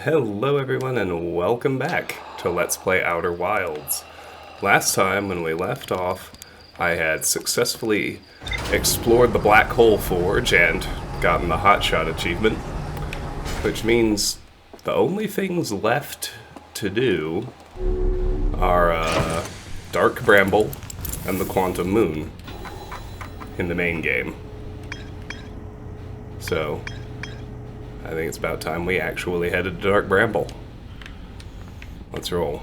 Hello everyone and welcome back to Let's Play Outer Wilds. Last time when we left off, I had successfully explored the Black Hole Forge and gotten the Hotshot achievement, which means the only things left to do are Dark Bramble and the Quantum Moon in the main game. So I think it's about time we actually headed to Dark Bramble. Let's roll.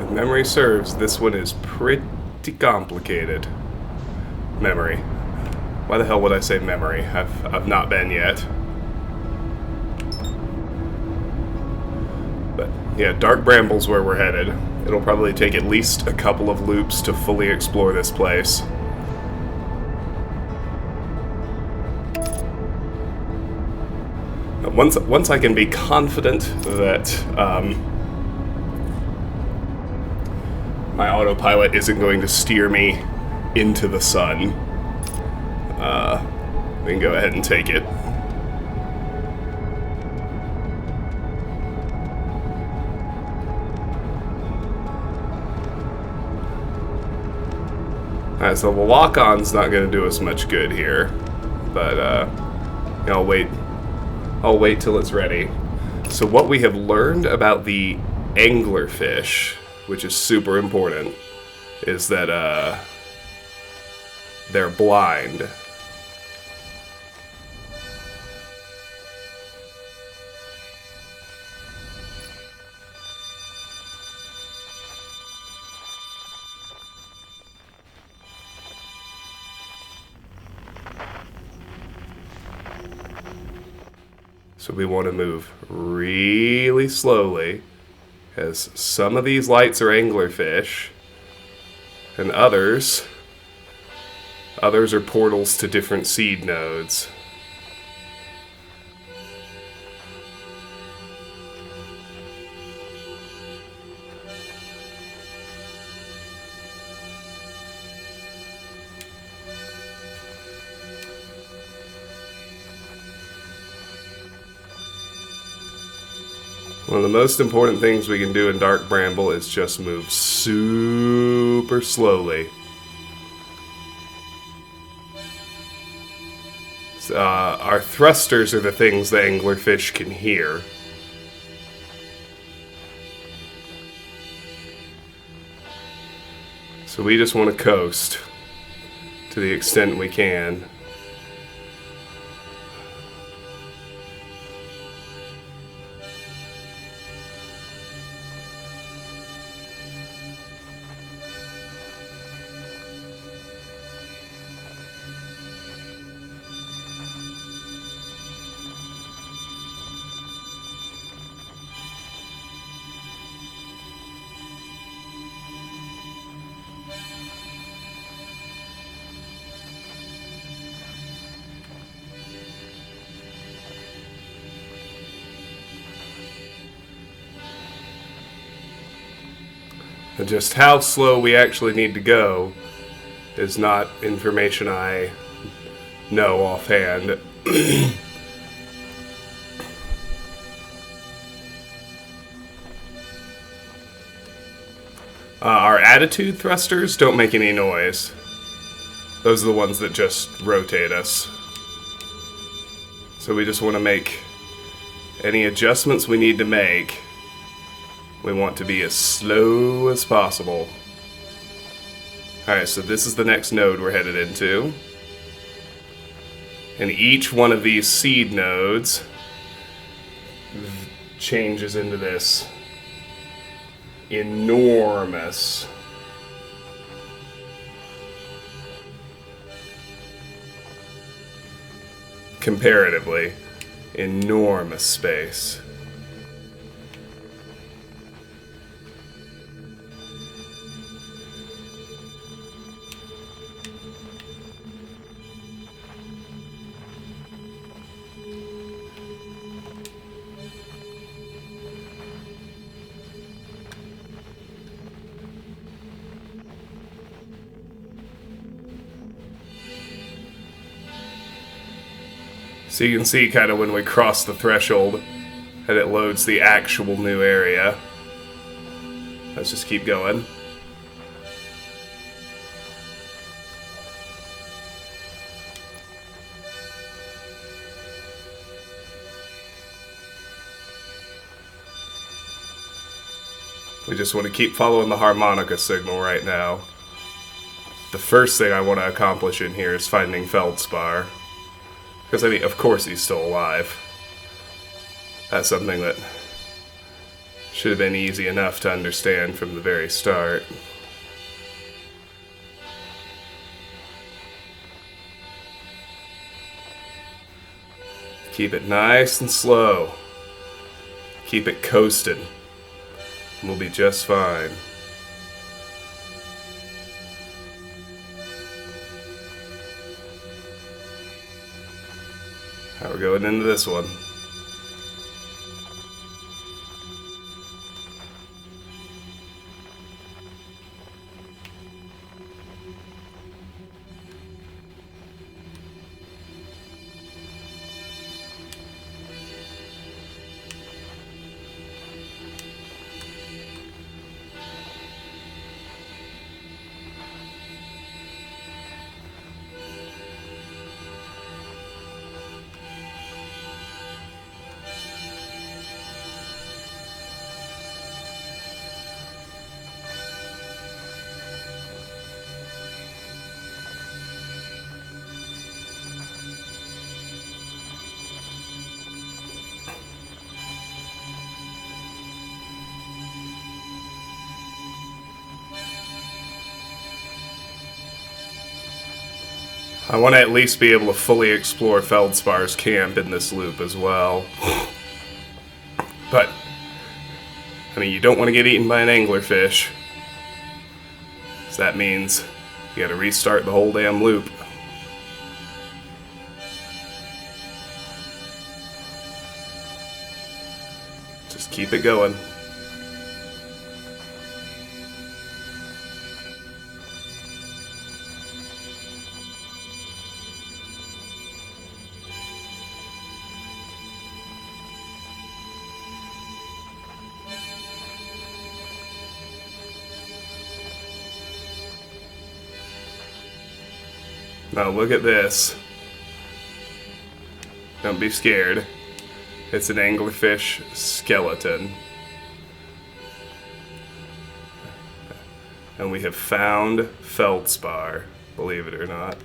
If memory serves, this one is pretty complicated. Memory. Why the hell would I say memory? I've not been yet. But yeah, Dark Bramble's where we're headed. It'll probably take at least a couple of loops to fully explore this place. Once I can be confident that my autopilot isn't going to steer me into the sun, we can go ahead and take it. Alright, so the lock-on's not going to do us much good here, but I'll wait till it's ready. So what we have learned about the anglerfish, which is super important, is that they're blind. So we want to move really slowly, as some of these lights are anglerfish, and others are portals to different seed nodes. One of the most important things we can do in Dark Bramble is just move super slowly. Our thrusters are the things the anglerfish can hear. So we just want to coast to the extent we can. And just how slow we actually need to go is not information I know offhand. Our attitude thrusters don't make any noise. Those are the ones that just rotate us. So we just want to make any adjustments we need to make. We want to be as slow as possible. Alright, so this is the next node we're headed into. And each one of these seed nodes changes into this enormous comparatively enormous space. So you can see kind of when we cross the threshold and it loads the actual new area. Let's just keep going. We just want to keep following the harmonica signal right now. The first thing I want to accomplish in here is finding Feldspar. Because, I mean, of course he's still alive. That's something that should have been easy enough to understand from the very start. Keep it nice and slow. Keep it coasting. We'll be just fine. Now we're going into this one. I want to at least be able to fully explore Feldspar's camp in this loop as well. But, I mean, you don't want to get eaten by an anglerfish. So that means you gotta restart the whole damn loop. Just keep it going. Now look at this. Don't be scared. It's an anglerfish skeleton. And we have found Feldspar, believe it or not.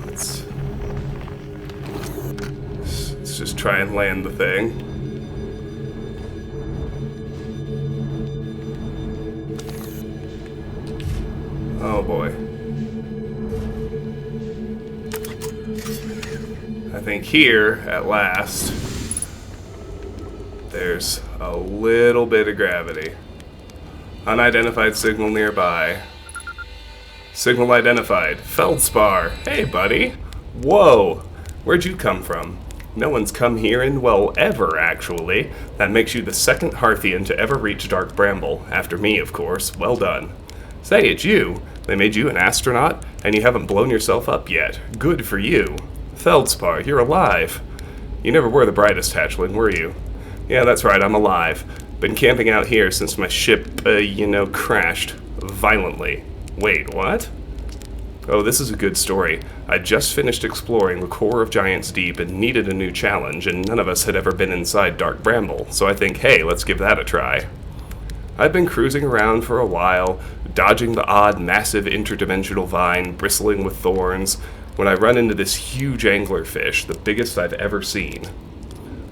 Let's just try and land the thing. Oh boy. I think here, at last, there's a little bit of gravity. Unidentified signal nearby. Signal identified. Feldspar. Hey, buddy. Whoa. Where'd you come from? No one's come here in, well, ever, actually. That makes you the second Hearthian to ever reach Dark Bramble. After me, of course. Well done. Say, it's you. They made you an astronaut, and you haven't blown yourself up yet. Good for you. Feldspar, you're alive. You never were the brightest hatchling, were you? Yeah, that's right, I'm alive. Been camping out here since my ship, crashed. Violently. Wait, what? Oh, this is a good story. I just finished exploring the core of Giant's Deep and needed a new challenge, and none of us had ever been inside Dark Bramble, so I think, hey, let's give that a try. I've been cruising around for a while, dodging the odd, massive interdimensional vine bristling with thorns, when I run into this huge anglerfish, the biggest I've ever seen.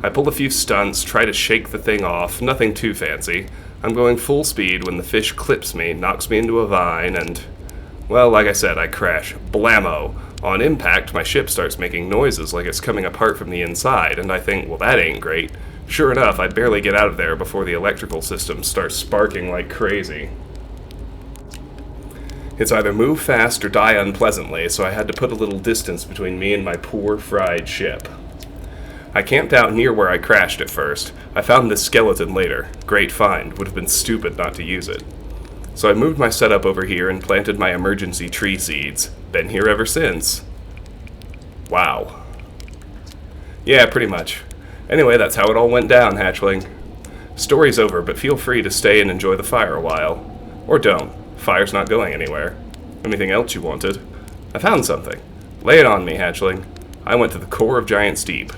I pull a few stunts, try to shake the thing off, nothing too fancy. I'm going full speed when the fish clips me, knocks me into a vine, and, well, like I said, I crash. Blammo! On impact, my ship starts making noises like it's coming apart from the inside, and I think, well, that ain't great. Sure enough, I barely get out of there before the electrical system starts sparking like crazy. It's either move fast or die unpleasantly, so I had to put a little distance between me and my poor, fried ship. I camped out near where I crashed at first. I found this skeleton later. Great find. Would have been stupid not to use it. So I moved my setup over here and planted my emergency tree seeds. Been here ever since. Wow. Yeah, pretty much. Anyway, that's how it all went down, hatchling. Story's over, but feel free to stay and enjoy the fire a while. Or don't. Fire's not going anywhere. Anything else you wanted? I found something. Lay it on me, hatchling. I went to the core of Giant's Deep.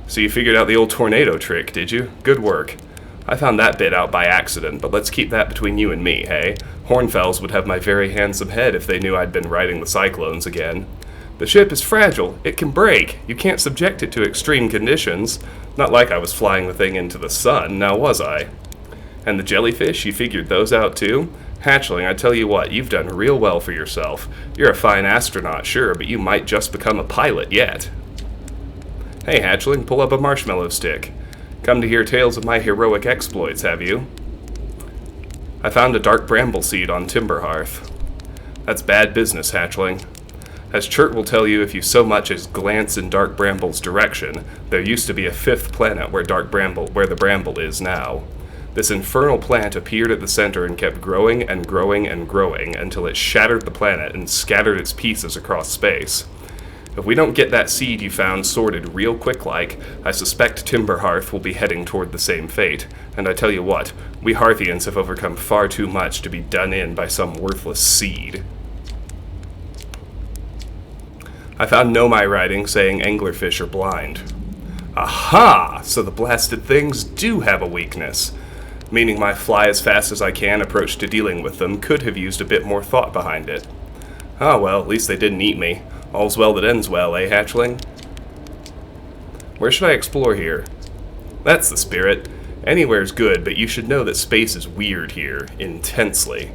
So you figured out the old tornado trick, did you? Good work. I found that bit out by accident, but let's keep that between you and me, hey? Hornfells would have my very handsome head if they knew I'd been riding the cyclones again. The ship is fragile. It can break. You can't subject it to extreme conditions. Not like I was flying the thing into the sun, now was I? And the jellyfish, you figured those out too? Hatchling, I tell you what, you've done real well for yourself. You're a fine astronaut, sure, but you might just become a pilot yet. Hey, Hatchling, pull up a marshmallow stick. Come to hear tales of my heroic exploits, have you? I found a Dark Bramble seed on Timberhearth. That's bad business, Hatchling. As Chert will tell you if you so much as glance in Dark Bramble's direction, there used to be a 5th planet where the Bramble is now. This infernal plant appeared at the center and kept growing and growing and growing until it shattered the planet and scattered its pieces across space. If we don't get that seed you found sorted real quick-like, I suspect Timberhearth will be heading toward the same fate. And I tell you what, we Hearthians have overcome far too much to be done in by some worthless seed. I found Nomai writing saying anglerfish are blind. Aha! So the blasted things do have a weakness. Meaning my fly as fast as I can approach to dealing with them could have used a bit more thought behind it. Ah well, at least they didn't eat me. All's well that ends well, eh, hatchling? Where should I explore here? That's the spirit. Anywhere's good, but you should know that space is weird here. Intensely.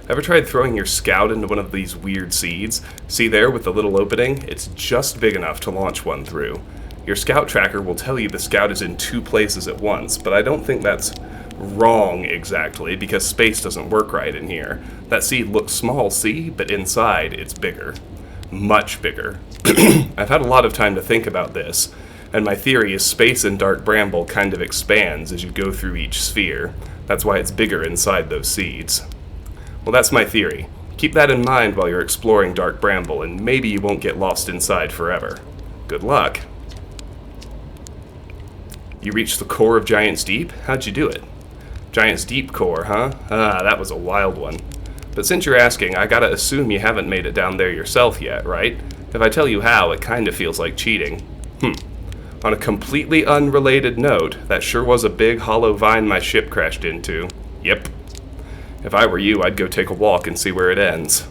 Ever tried throwing your scout into one of these weird seeds? See there with the little opening? It's just big enough to launch one through. Your scout tracker will tell you the scout is in 2 places at once, but I don't think that's wrong exactly, because space doesn't work right in here. That seed looks small, see? But inside, it's bigger. Much bigger. I've had a lot of time to think about this, and my theory is space in Dark Bramble kind of expands as you go through each sphere. That's why it's bigger inside those seeds. Well, that's my theory. Keep that in mind while you're exploring Dark Bramble, and maybe you won't get lost inside forever. Good luck. You reached the core of Giant's Deep? How'd you do it? Giant's Deep core, huh? Ah, that was a wild one. But since you're asking, I gotta assume you haven't made it down there yourself yet, right? If I tell you how, it kinda feels like cheating. On a completely unrelated note, that sure was a big hollow vine my ship crashed into. Yep. If I were you, I'd go take a walk and see where it ends.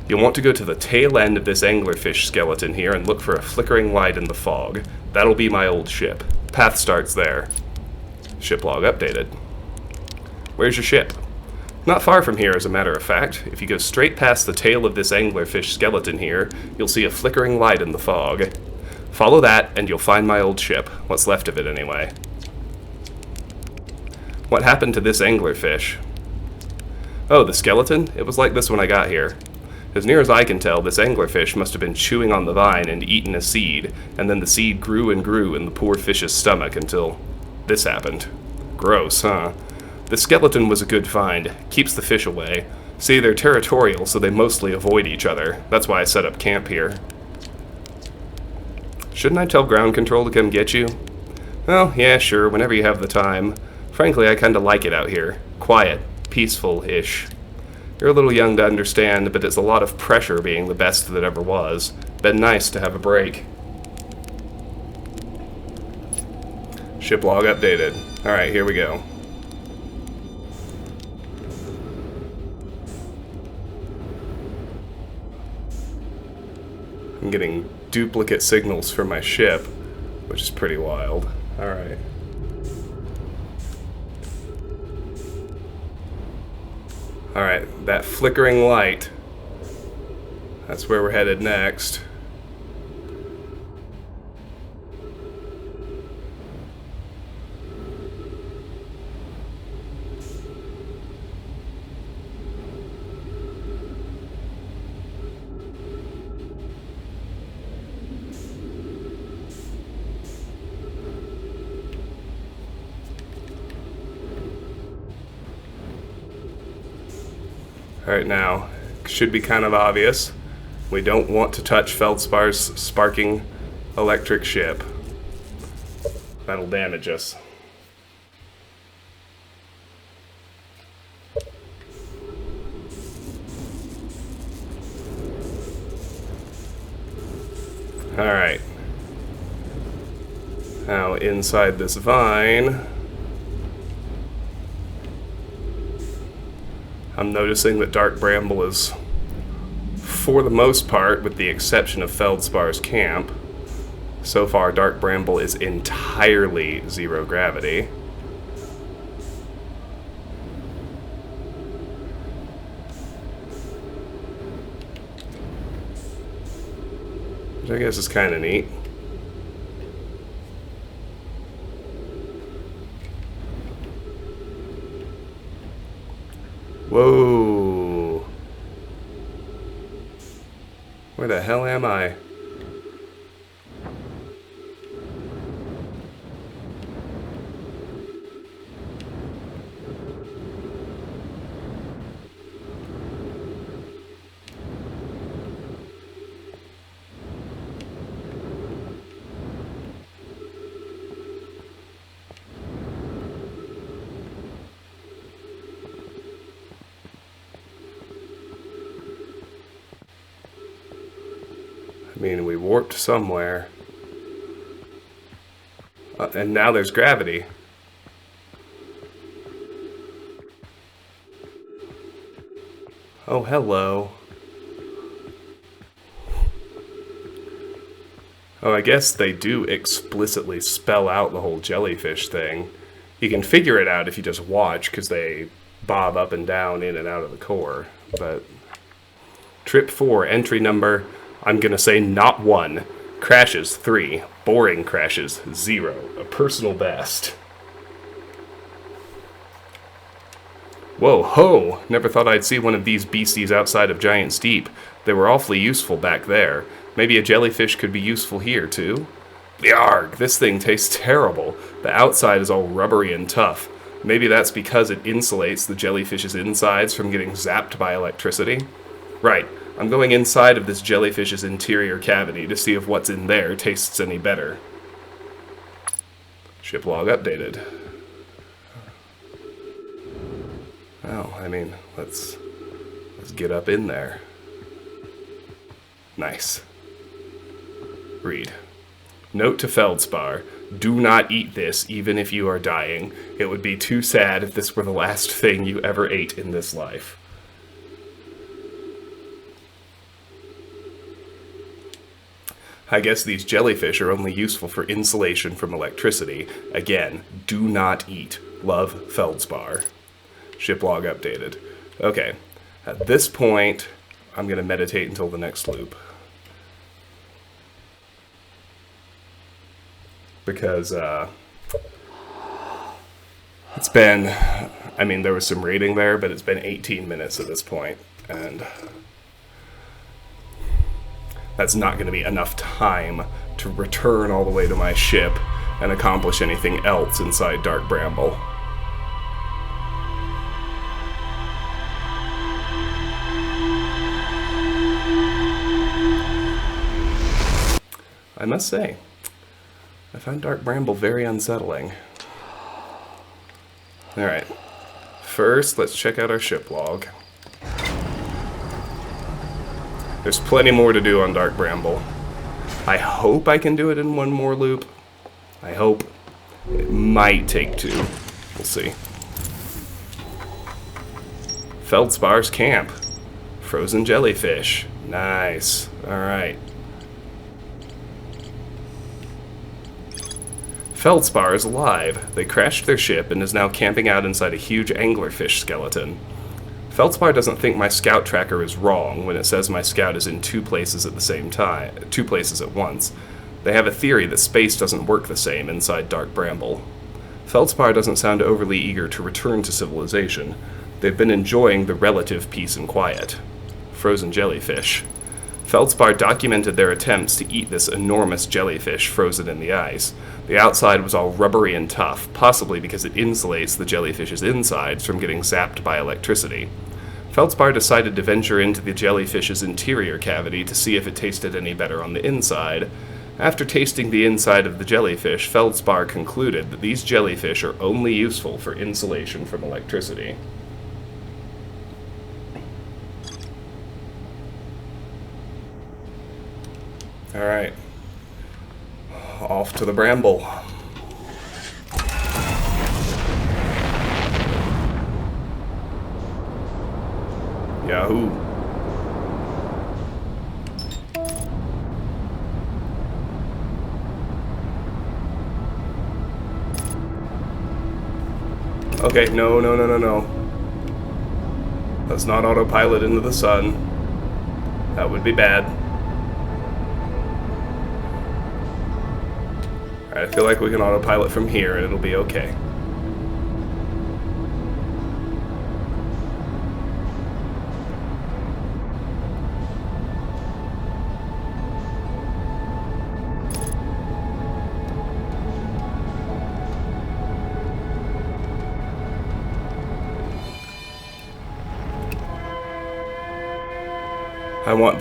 You'll want to go to the tail end of this anglerfish skeleton here and look for a flickering light in the fog. That'll be my old ship. Path starts there. Ship log updated. Where's your ship? Not far from here, as a matter of fact. If you go straight past the tail of this anglerfish skeleton here, you'll see a flickering light in the fog. Follow that, and you'll find my old ship. What's left of it, anyway. What happened to this anglerfish? Oh, the skeleton? It was like this when I got here. As near as I can tell, this anglerfish must have been chewing on the vine and eaten a seed, and then the seed grew and grew in the poor fish's stomach until this happened. Gross, huh? The skeleton was a good find. Keeps the fish away. See, they're territorial, so they mostly avoid each other. That's why I set up camp here. Shouldn't I tell ground control to come get you? Well, yeah, sure, whenever you have the time. Frankly, I kinda like it out here. Quiet. Peaceful-ish. You're a little young to understand, but it's a lot of pressure being the best that ever was. Been nice to have a break. Ship log updated. Alright, here we go. I'm getting duplicate signals from my ship, which is pretty wild. Alright. Alright, that flickering light. That's where we're headed next. Alright, now, should be kind of obvious. We don't want to touch Feldspar's sparking electric ship. That'll damage us. Alright. Now, inside this vine, I'm noticing that Dark Bramble is, for the most part, with the exception of Feldspar's camp, so far Dark Bramble is entirely zero gravity. Which I guess is kind of neat. Whoa. Where the hell am I? I mean, we warped somewhere. And now there's gravity. Oh, hello. Oh, I guess they do explicitly spell out the whole jellyfish thing. You can figure it out if you just watch, because they bob up and down, in and out of the core. But trip 4, entry number, I'm gonna say not 1. Crashes 3. Boring crashes 0. A personal best. Whoa, ho! Never thought I'd see one of these beasties outside of Giant's Deep. They were awfully useful back there. Maybe a jellyfish could be useful here, too? Yarg! This thing tastes terrible. The outside is all rubbery and tough. Maybe that's because it insulates the jellyfish's insides from getting zapped by electricity? Right. I'm going inside of this jellyfish's interior cavity to see if what's in there tastes any better. Ship log updated. Well, I mean, let's get up in there. Nice. Read. Note to Feldspar. Do not eat this, even if you are dying. It would be too sad if this were the last thing you ever ate in this life. I guess these jellyfish are only useful for insulation from electricity. Again, do not eat. Love, Feldspar. Ship log updated. Okay, at this point, I'm going to meditate until the next loop. Because, it's been, I mean, there was some rating there, but it's been 18 minutes at this point, and that's not going to be enough time to return all the way to my ship and accomplish anything else inside Dark Bramble. I must say, I found Dark Bramble very unsettling. Alright, first let's check out our ship log. There's plenty more to do on Dark Bramble. I hope I can do it in one more loop. I hope. It might take 2. We'll see. Feldspar's camp. Frozen jellyfish. Nice. Alright. Feldspar is alive. They crashed their ship and is now camping out inside a huge anglerfish skeleton. Feldspar doesn't think my scout tracker is wrong when it says my scout is in 2 places at the same time, 2 places at once. They have a theory that space doesn't work the same inside Dark Bramble. Feldspar doesn't sound overly eager to return to civilization. They've been enjoying the relative peace and quiet. Frozen jellyfish. Feldspar documented their attempts to eat this enormous jellyfish frozen in the ice. The outside was all rubbery and tough, possibly because it insulates the jellyfish's insides from getting zapped by electricity. Feldspar decided to venture into the jellyfish's interior cavity to see if it tasted any better on the inside. After tasting the inside of the jellyfish, Feldspar concluded that these jellyfish are only useful for insulation from electricity. Alright. Off to the Bramble. Yahoo. Okay, no. Let's not autopilot into the sun. That would be bad. Alright, I feel like we can autopilot from here and it'll be okay. I want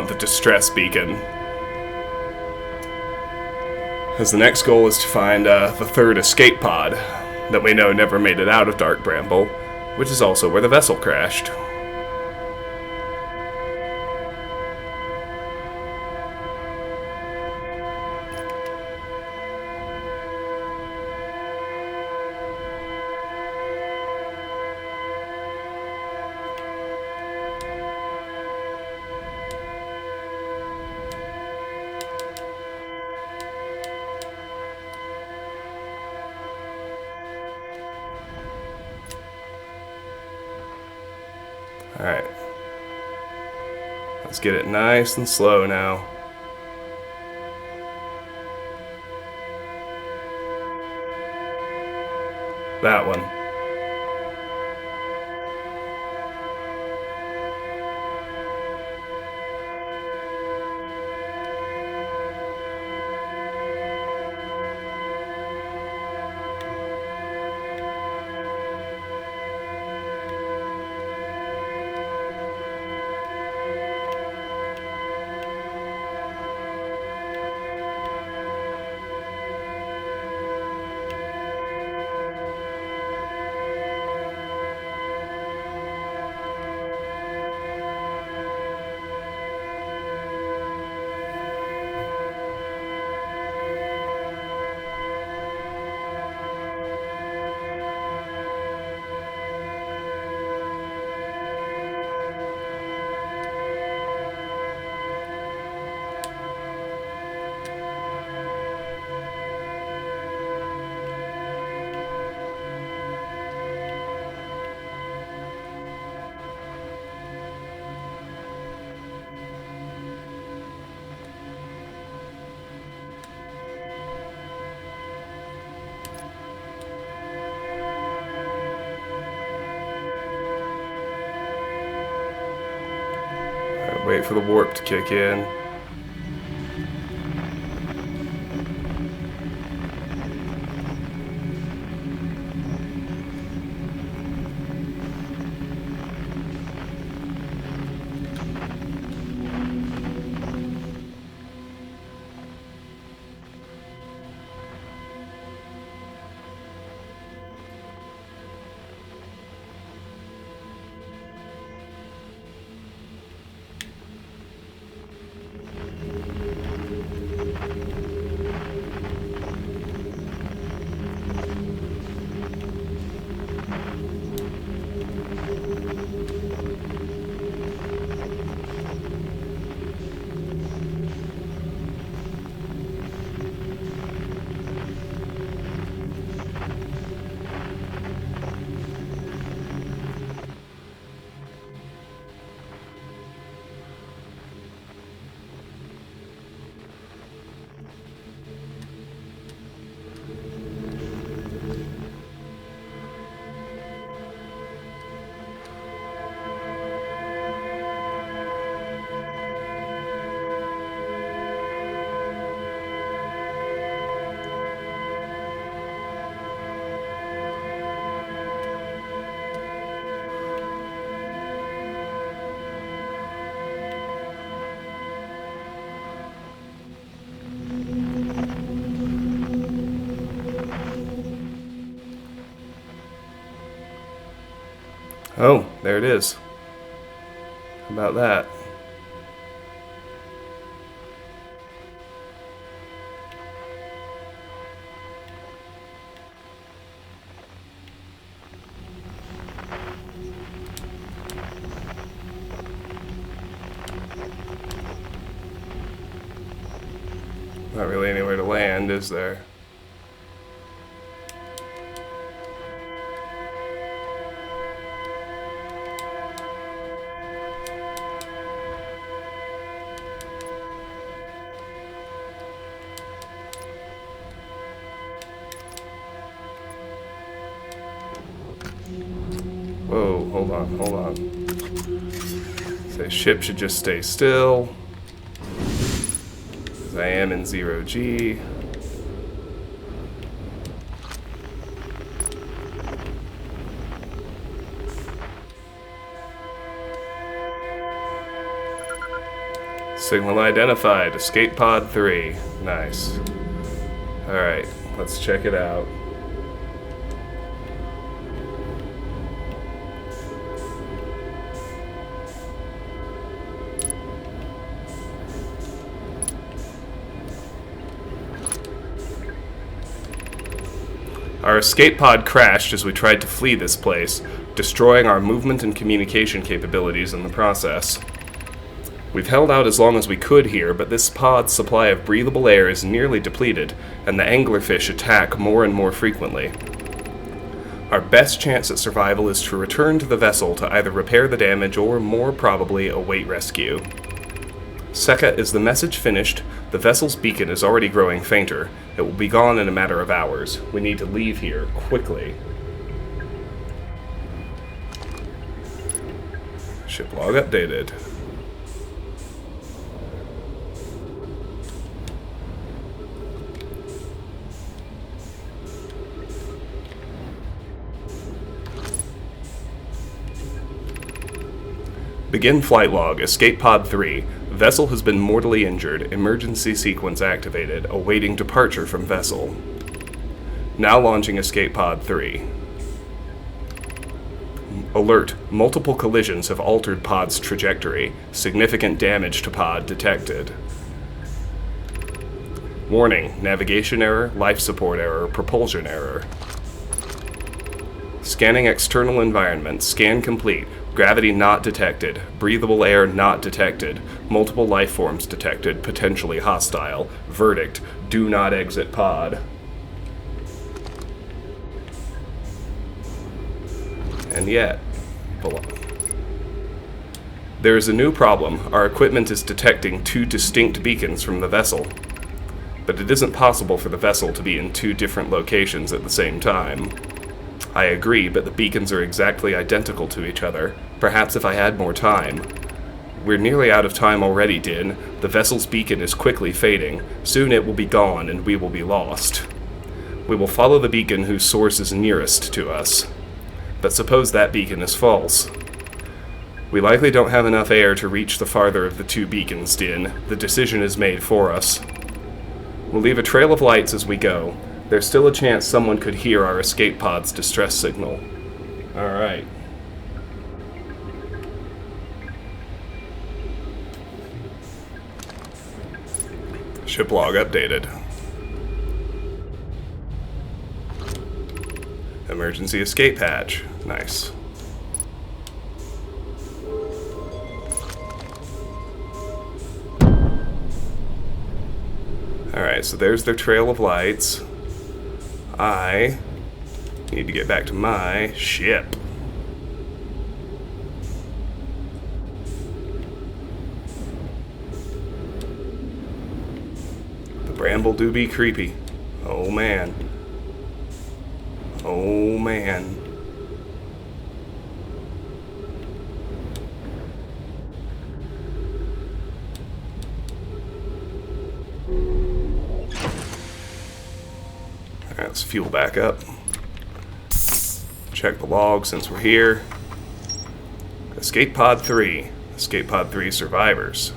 the distress beacon. As the next goal is to find the third escape pod that we know never made it out of Dark Bramble, which is also where the vessel crashed. Alright. Let's get it nice and slow now. That one. Wait for the warp to kick in. Oh, there it is. How about that? Not really anywhere to land, is there? Whoa, hold on. So ship should just stay still. Because I am in 0G. Signal identified. Escape pod 3. Nice. Alright, let's check it out. Our escape pod crashed as we tried to flee this place, destroying our movement and communication capabilities in the process. We've held out as long as we could here, but this pod's supply of breathable air is nearly depleted, and the anglerfish attack more and more frequently. Our best chance at survival is to return to the vessel to either repair the damage or, more probably, await rescue. Seka, is the message finished? The vessel's beacon is already growing fainter. It will be gone in a matter of hours. We need to leave here quickly. Ship log updated. Begin flight log. Escape pod 3. Vessel has been mortally injured. Emergency sequence activated. Awaiting departure from vessel. Now launching escape pod 3. Alert. Multiple collisions have altered pod's trajectory. Significant damage to pod detected. Warning. Navigation error, life support error, propulsion error. Scanning external environment. Scan complete. Gravity not detected. Breathable air not detected. Multiple life forms detected. Potentially hostile. Verdict: do not exit pod. And yet, there is a new problem. Our equipment is detecting 2 distinct beacons from the vessel. But it isn't possible for the vessel to be in 2 different locations at the same time. I agree, but the beacons are exactly identical to each other. Perhaps if I had more time. We're nearly out of time already, Din. The vessel's beacon is quickly fading. Soon it will be gone, and we will be lost. We will follow the beacon whose source is nearest to us. But suppose that beacon is false. We likely don't have enough air to reach the farther of the 2 beacons, Din. The decision is made for us. We'll leave a trail of lights as we go. There's still a chance someone could hear our escape pod's distress signal. Alright. Ship log updated. Emergency escape hatch. Nice. Alright, so there's their trail of lights. I need to get back to my ship. The Bramble do be creepy. Oh man. Oh man. Alright, let's fuel back up. Check the log since we're here. Escape pod 3. Escape pod 3 survivors.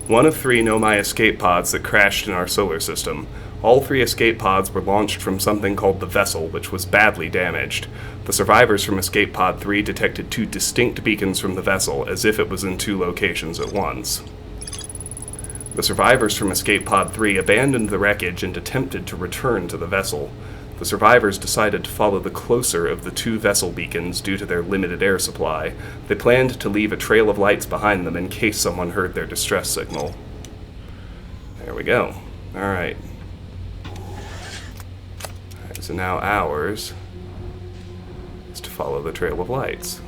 One of 3 Nomai escape pods that crashed in our solar system. All 3 escape pods were launched from something called the vessel, which was badly damaged. The survivors from Escape Pod 3 detected 2 distinct beacons from the vessel, as if it was in 2 locations at once. The survivors from Escape Pod 3 abandoned the wreckage and attempted to return to the vessel. The survivors decided to follow the closer of the 2 vessel beacons due to their limited air supply. They planned to leave a trail of lights behind them in case someone heard their distress signal. There we go. Alright. So now ours is to follow the trail of lights.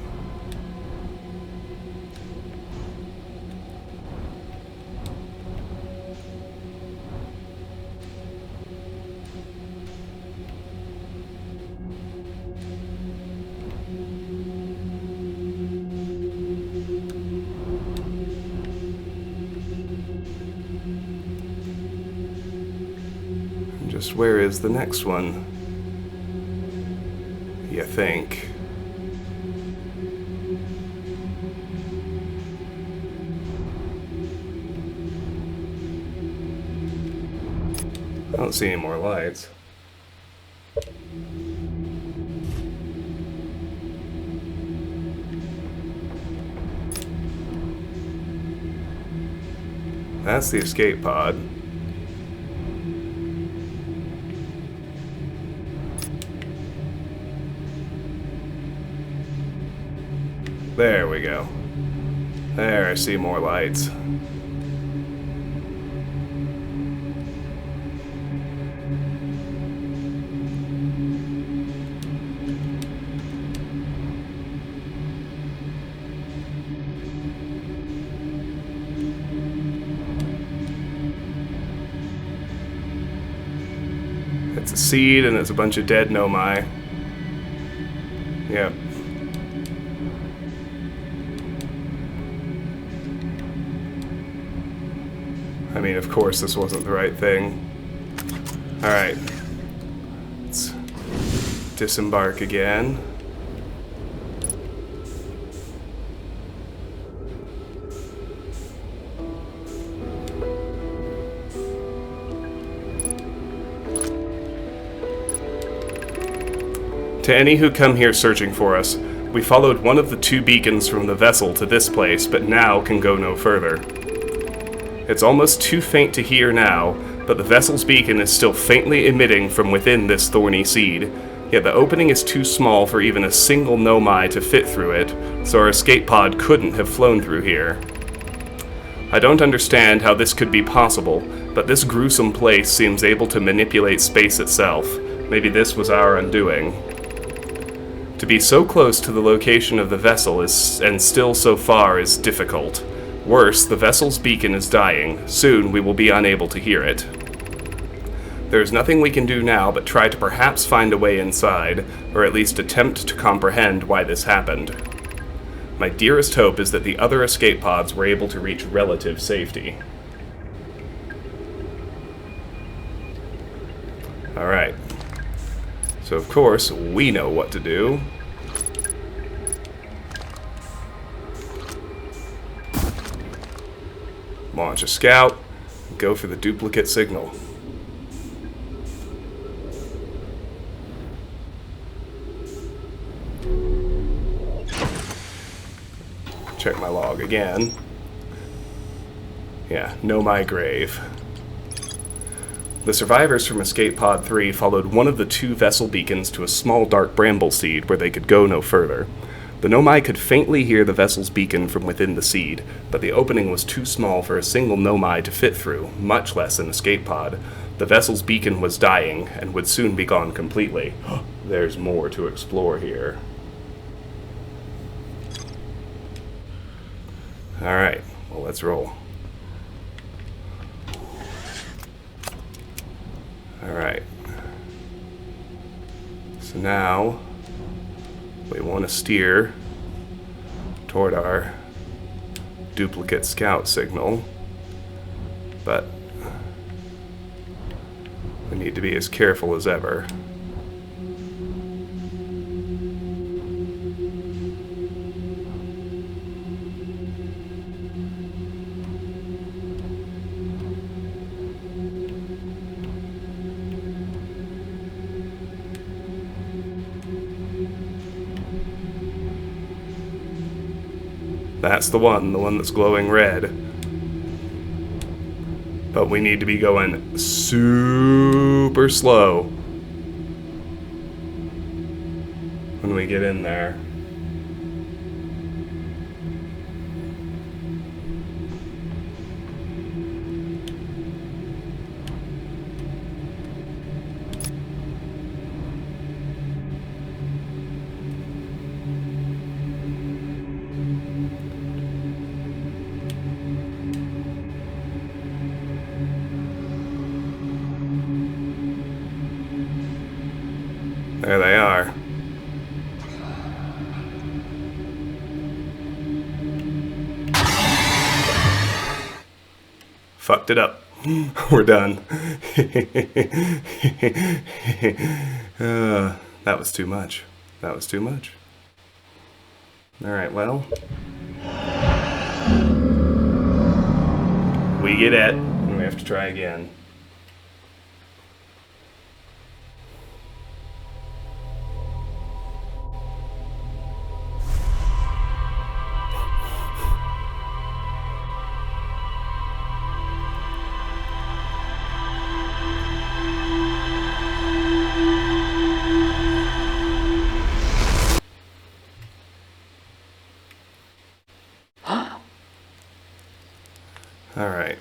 And just where is the next one? You think. I don't see any more lights. That's the escape pod. There we go. There, I see more lights. It's a seed and it's a bunch of dead Nomai. Yep. I mean, of course this wasn't the right thing. Alright. Let's disembark again. To any who come here searching for us, we followed one of the 2 beacons from the vessel to this place, but now can go no further. It's almost too faint to hear now, but the vessel's beacon is still faintly emitting from within this thorny seed, yet the opening is too small for even a single Nomai to fit through it, so our escape pod couldn't have flown through here. I don't understand how this could be possible, but this gruesome place seems able to manipulate space itself. Maybe this was our undoing. To be so close to the location of the vessel and still so far is difficult. Worse, the vessel's beacon is dying. Soon we will be unable to hear it. There is nothing we can do now but try to perhaps find a way inside, or at least attempt to comprehend why this happened. My dearest hope is that the other escape pods were able to reach relative safety. Alright. So of course, we know what to do. Launch a scout, go for the duplicate signal. Check my log again. Yeah, Nomai grave. The survivors from Escape Pod 3 followed one of the 2 vessel beacons to a small Dark Bramble seed where they could go no further. The Nomai could faintly hear the vessel's beacon from within the seed, but the opening was too small for a single Nomai to fit through, much less an escape pod. The vessel's beacon was dying, and would soon be gone completely. There's more to explore here. Alright, well, let's roll. Alright. So now we want to steer toward our duplicate scout signal, but we need to be as careful as ever. That's the one that's glowing red. But we need to be going super slow when we get in there. There they are. Fucked it up. We're done. That was too much. That was too much. Alright, well. We get it, and we have to try again. Alright.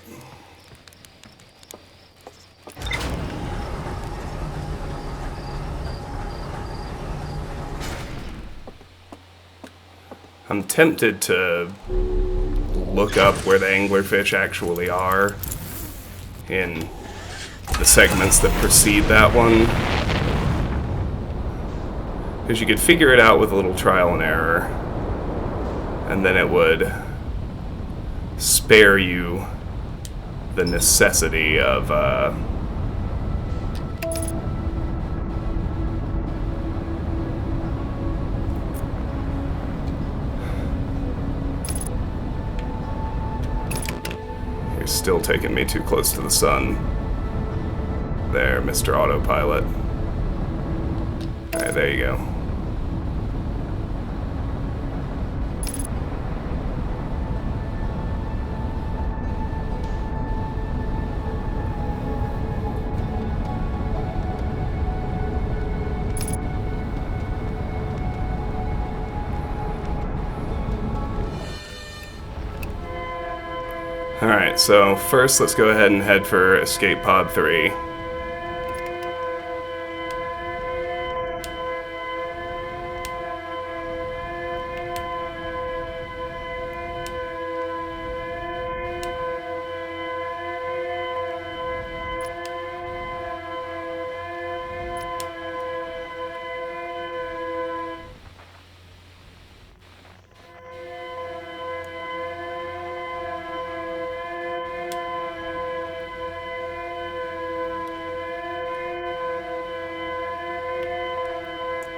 I'm tempted to look up where the anglerfish actually are in the segments that precede that one. Because you could figure it out with a little trial and error, and then it would spare you the necessity of you're still taking me too close to the sun. There, Mr. Autopilot. Alright, there you go. Alright, so first let's go ahead and head for Escape Pod 3.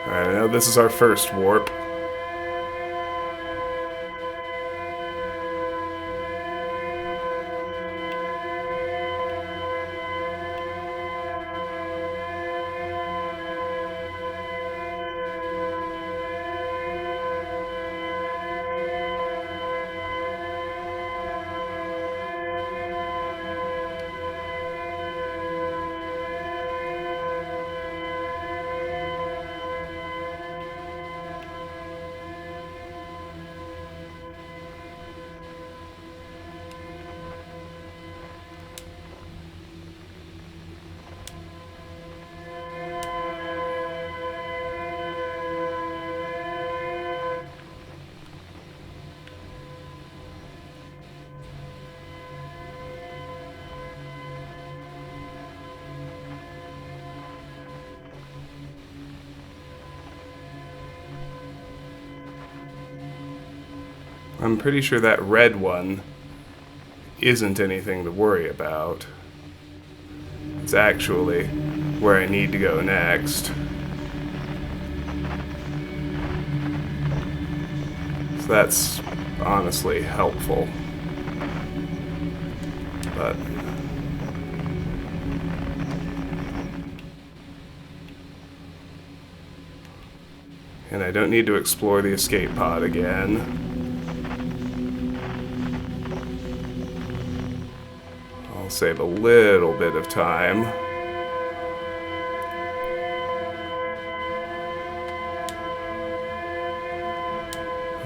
Alright, I know this is our first warp. I'm pretty sure that red one isn't anything to worry about. It's actually where I need to go next. So that's honestly helpful. But and I don't need to explore the escape pod again. save a little bit of time.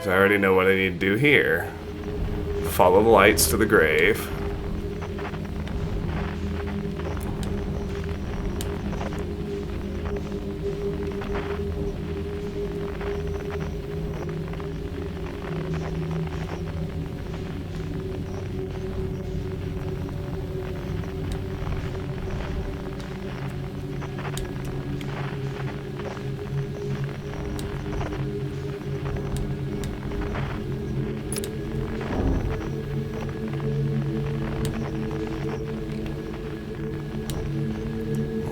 I already know what I need to do here. Follow the lights to the grave.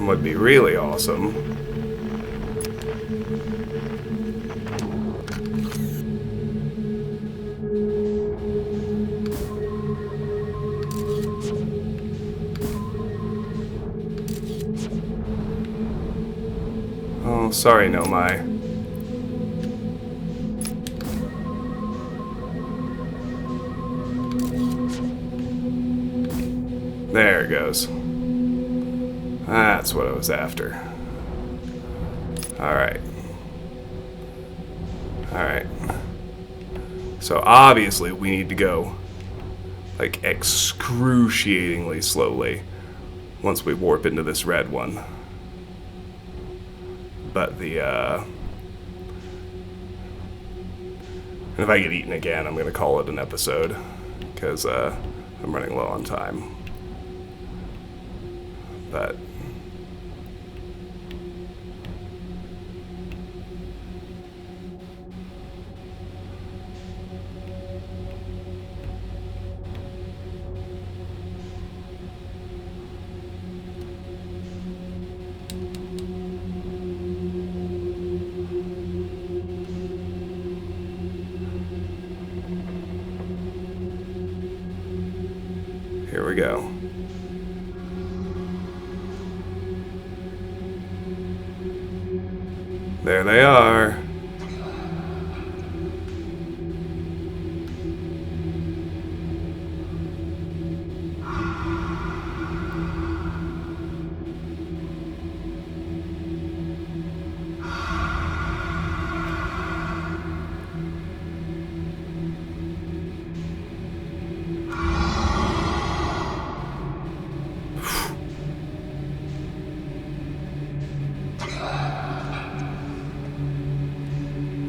Would be really awesome. Oh, sorry, Nomai. There it goes. That's what I was after. Alright. Alright. So obviously we need to go like excruciatingly slowly once we warp into this red one. But the and if I get eaten again, I'm gonna call it an episode because I'm running low on time. But here we go. There they are.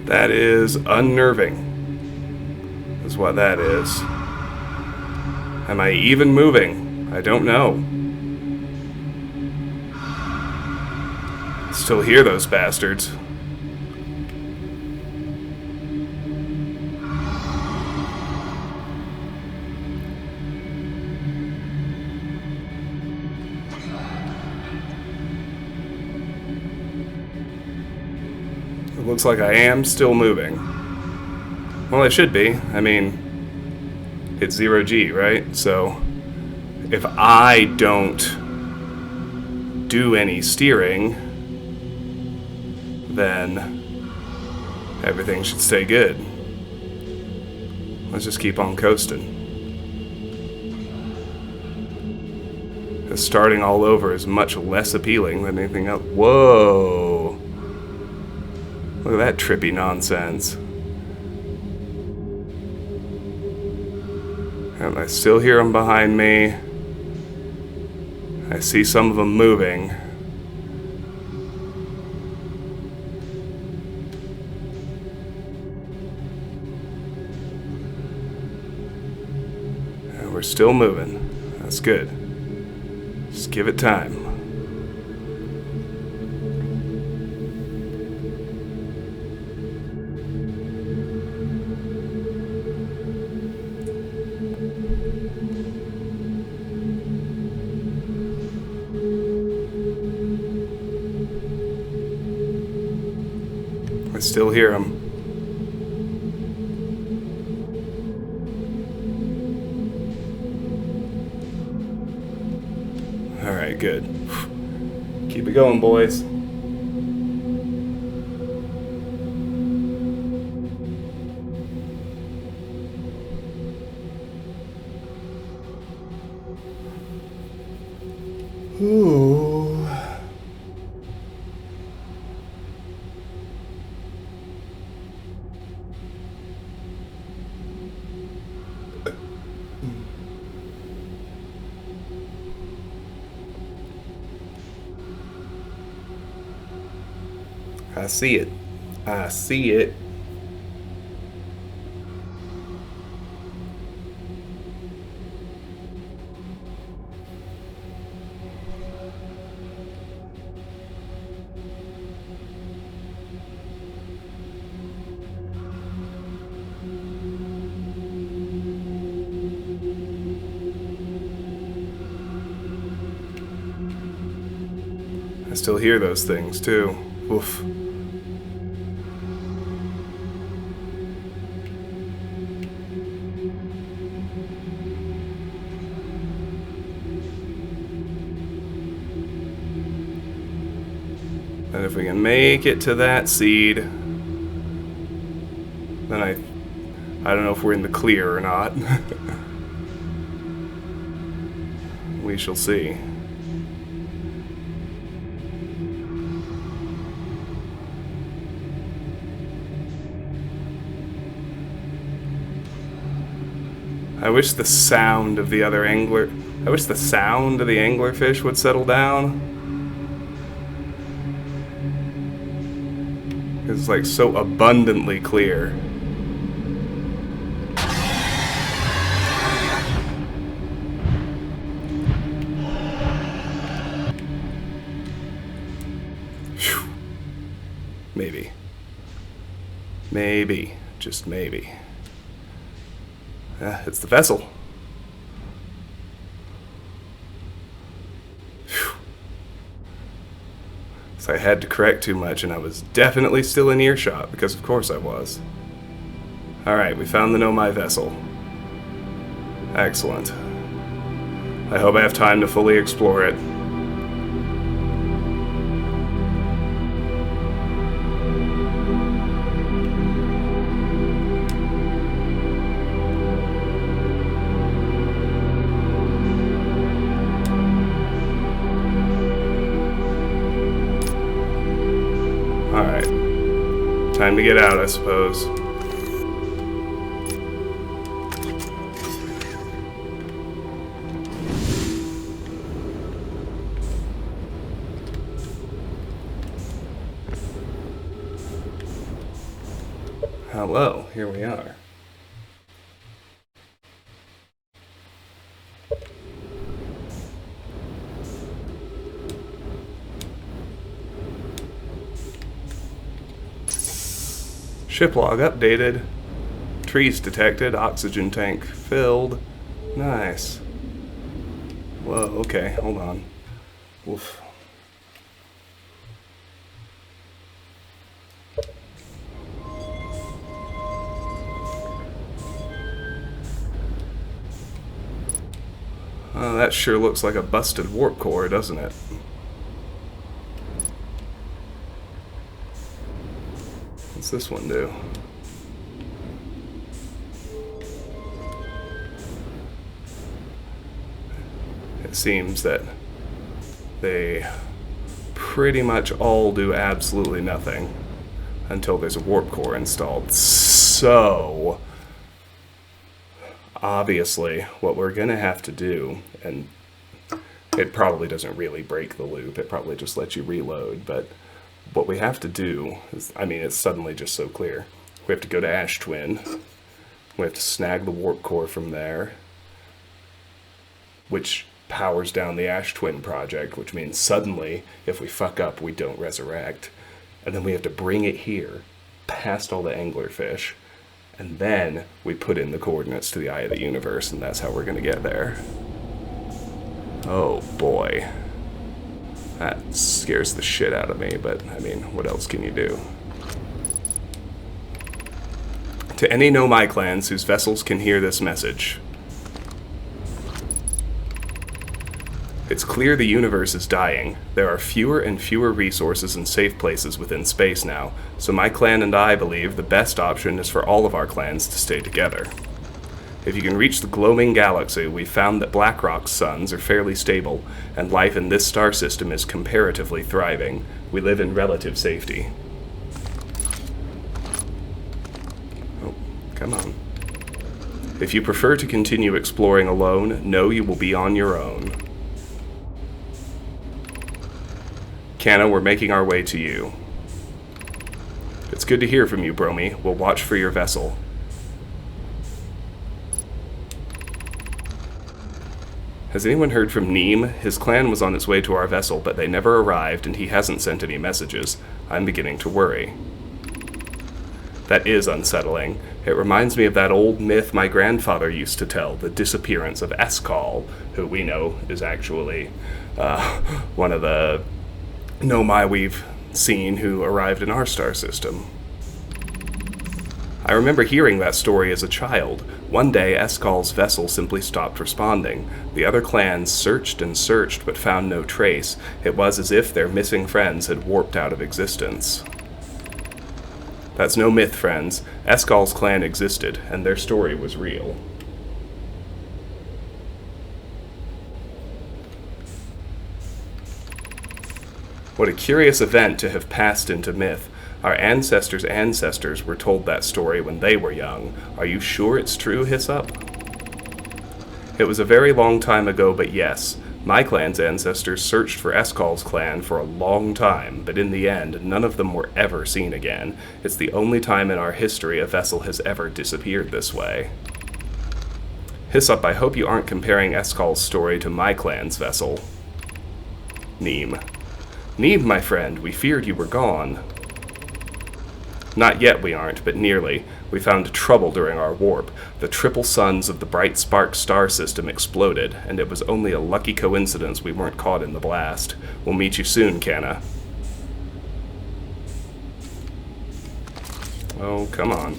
That is unnerving, is what that is. Am I even moving? I don't know. Still hear those bastards. It looks like I am still moving. Well, I should be. I mean, it's 0G, right? So, if I don't do any steering, then everything should stay good. Let's just keep on coasting. Because starting all over is much less appealing than anything else. Whoa! Look at that trippy nonsense. And I still hear them behind me. I see some of them moving. And we're still moving. That's good. Just give it time. I still hear them. Alright, good. Keep it going, boys. Ooh. I see it. I see it. I still hear those things too. Oof. And if we can make it to that seed, then I don't know if we're in the clear or not. We shall see. I wish the sound of the anglerfish would settle down. It's like so abundantly clear. Whew. Maybe. Maybe. Just maybe. It's the vessel. Whew. So I had to correct too much, and I was definitely still in earshot, because of course I was. Alright, we found the Nomai vessel. Excellent. I hope I have time to fully explore it. Alright. Time to get out, I suppose. Hello, here we are. Ship log updated. Trees detected. Oxygen tank filled. Nice. Whoa, okay, hold on. Oof. Oh, that sure looks like a busted warp core, doesn't it? What's this one do? It seems that they pretty much all do absolutely nothing until there's a warp core installed. So, obviously, what we're gonna have to do, and it probably doesn't really break the loop, it probably just lets you reload, but what we have to do is, I mean, it's suddenly just so clear. We have to go to Ash Twin. We have to snag the warp core from there, which powers down the Ash Twin project, which means suddenly, if we fuck up, we don't resurrect. And then we have to bring it here, past all the anglerfish, and then we put in the coordinates to the Eye of the Universe, and that's how we're going to get there. Oh boy. That scares the shit out of me, but I mean, what else can you do? To any Nomai clans whose vessels can hear this message, it's clear the universe is dying. There are fewer and fewer resources and safe places within space now, so my clan and I believe the best option is for all of our clans to stay together. If you can reach the gloaming galaxy, we've found that Blackrock's suns are fairly stable, and life in this star system is comparatively thriving. We live in relative safety. Oh, come on. If you prefer to continue exploring alone, know you will be on your own. Canna, we're making our way to you. It's good to hear from you, Bromy. We'll watch for your vessel. Has anyone heard from Neem? His clan was on its way to our vessel, but they never arrived, and he hasn't sent any messages. I'm beginning to worry. That is unsettling. It reminds me of that old myth my grandfather used to tell, the disappearance of Eskal, who we know is actually one of the Nomai we've seen who arrived in our star system. I remember hearing that story as a child. One day, Eskal's vessel simply stopped responding. The other clans searched and searched, but found no trace. It was as if their missing friends had warped out of existence. That's no myth, friends. Eskal's clan existed, and their story was real. What a curious event to have passed into myth. Our ancestors' ancestors were told that story when they were young. Are you sure it's true, Hyssop? It was a very long time ago, but yes. My clan's ancestors searched for Eskal's clan for a long time, but in the end, none of them were ever seen again. It's the only time in our history a vessel has ever disappeared this way. Hyssop, I hope you aren't comparing Eskal's story to my clan's vessel. Neem. Neem, my friend, we feared you were gone. Not yet we aren't, but nearly. We found trouble during our warp. The triple suns of the Bright Spark star system exploded, and it was only a lucky coincidence we weren't caught in the blast. We'll meet you soon, Canna. Oh, come on.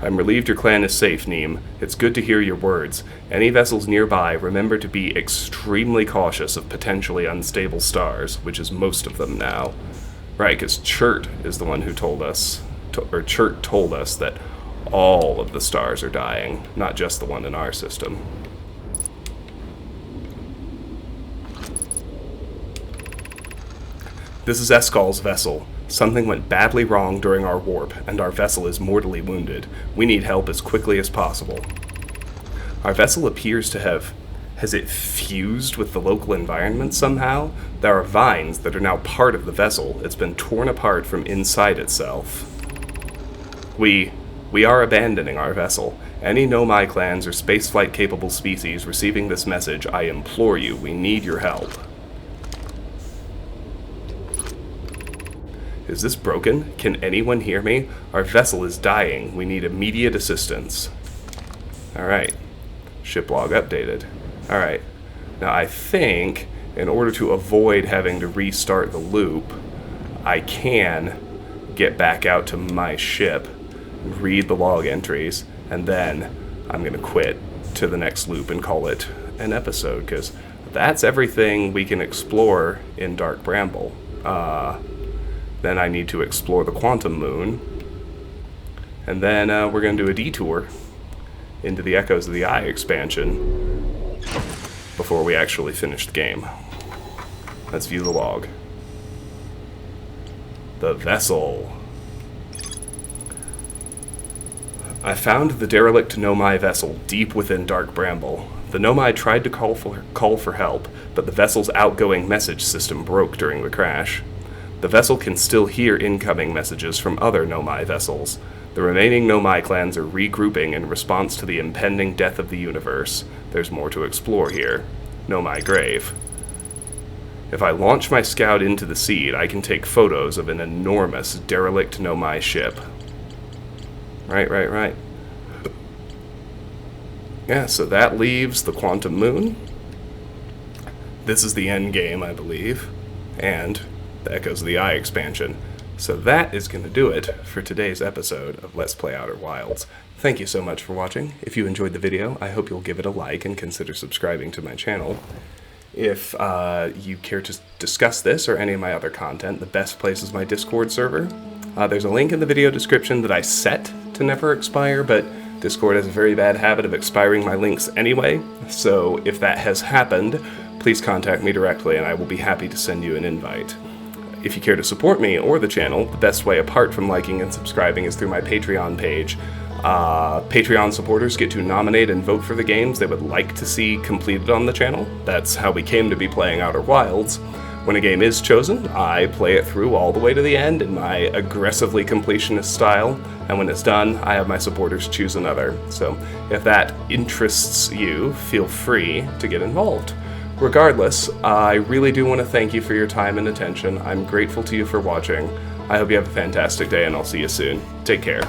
I'm relieved your clan is safe, Neem. It's good to hear your words. Any vessels nearby, remember to be extremely cautious of potentially unstable stars, which is most of them now. Right, because Chert is the one who told us, Chert told us that all of the stars are dying, not just the one in our system. This is Eskal's vessel. Something went badly wrong during our warp, and our vessel is mortally wounded. We need help as quickly as possible. Our vessel appears to have... Has it fused with the local environment somehow? There are vines that are now part of the vessel. It's been torn apart from inside itself. We are abandoning our vessel. Any Nomai clans or spaceflight-capable species receiving this message, I implore you, we need your help. Is this broken? Can anyone hear me? Our vessel is dying. We need immediate assistance. Alright. Ship log updated. Alright. Now I think, in order to avoid having to restart the loop, I can get back out to my ship, read the log entries, and then I'm going to quit to the next loop and call it an episode, because that's everything we can explore in Dark Bramble. Then I need to explore the Quantum Moon. And then we're going to do a detour into the Echoes of the Eye expansion before we actually finish the game. Let's view the log. The vessel. I found the derelict Nomai vessel deep within Dark Bramble. The Nomai tried to call for help, but the vessel's outgoing message system broke during the crash. The vessel can still hear incoming messages from other Nomai vessels. The remaining Nomai clans are regrouping in response to the impending death of the universe. There's more to explore here. Nomai Grave. If I launch my scout into the seed, I can take photos of an enormous derelict Nomai ship. Right. Yeah, so that leaves the Quantum Moon. This is the endgame, I believe. And the Echoes of the Eye expansion. So that is going to do it for today's episode of Let's Play Outer Wilds. Thank you so much for watching. If you enjoyed the video, I hope you'll give it a like and consider subscribing to my channel. If you care to discuss this or any of my other content, the best place is my Discord server. There's a link in the video description that I set to never expire, but Discord has a very bad habit of expiring my links anyway, so if that has happened, please contact me directly and I will be happy to send you an invite. If you care to support me or the channel, the best way apart from liking and subscribing is through my Patreon page. Patreon supporters get to nominate and vote for the games they would like to see completed on the channel. That's how we came to be playing Outer Wilds. When a game is chosen, I play it through all the way to the end in my aggressively completionist style, and when it's done, I have my supporters choose another. So if that interests you, feel free to get involved. Regardless, I really do want to thank you for your time and attention. I'm grateful to you for watching. I hope you have a fantastic day, and I'll see you soon. Take care.